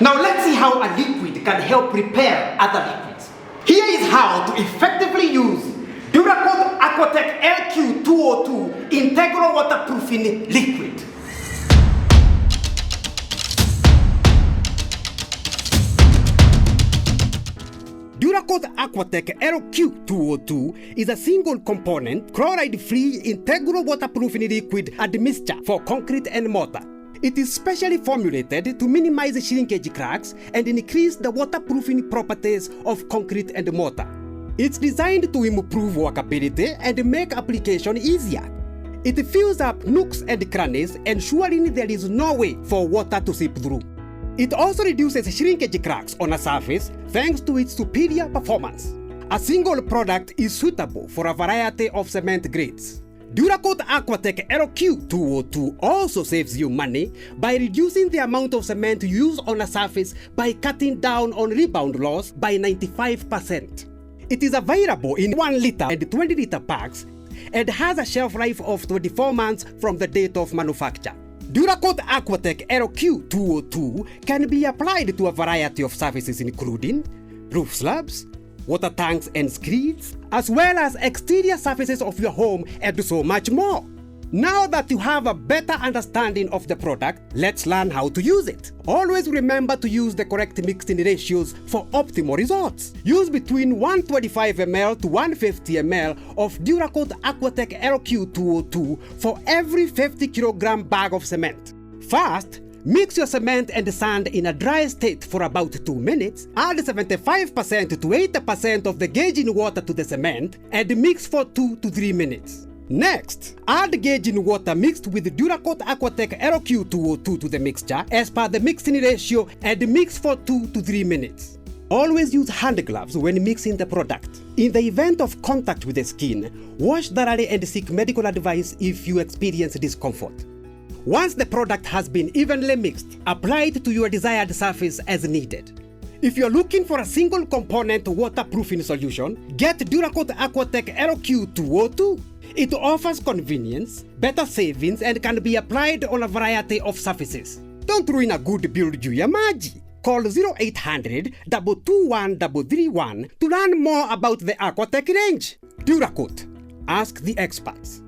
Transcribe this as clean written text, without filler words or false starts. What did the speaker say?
Now let's see how a liquid can help repair other liquids. Here is how to effectively use Duracoat AquaTech LQ 202 integral waterproofing liquid. Duracoat AquaTech LQ 202 is a single component, chloride-free integral waterproofing liquid admixture for concrete and mortar. It is specially formulated to minimize shrinkage cracks and increase the waterproofing properties of concrete and mortar. It's designed to improve workability and make application easier. It fills up nooks and crannies, ensuring there is no way for water to seep through. It also reduces shrinkage cracks on a surface thanks to its superior performance. A single product is suitable for a variety of cement grades. Duracoat AquaTech LQ 202 also saves you money by reducing the amount of cement used on a surface by cutting down on rebound loss by 95%. It is available in 1 liter and 20 liter packs and has a shelf life of 24 months from the date of manufacture. Duracoat AquaTech LQ 202 can be applied to a variety of surfaces including roof slabs, water tanks and screeds, as well as exterior surfaces of your home and so much more. Now that you have a better understanding of the product, let's learn how to use it. Always remember to use the correct mixing ratios for optimal results. Use between 125 ml to 150 ml of Duracoat AquaTech LQ 202 for every 50 kg bag of cement. First, mix your cement and sand in a dry state for about 2 minutes, add 75% to 80% of the gauging water to the cement, and mix for 2 to 3 minutes. Next, add gauging water mixed with Duracoat AquaTech LQ 202 to the mixture as per the mixing ratio and mix for 2 to 3 minutes. Always use hand gloves when mixing the product. In the event of contact with the skin, wash thoroughly and seek medical advice if you experience discomfort. Once the product has been evenly mixed, apply it to your desired surface as needed. If you're looking for a single component waterproofing solution, get Duracoat AquaTech LQ 202. It offers convenience, better savings, and can be applied on a variety of surfaces. Don't ruin a good build juu ya maji. Call 0800 221 331 to learn more about the AquaTech range. Duracoat. Ask the experts.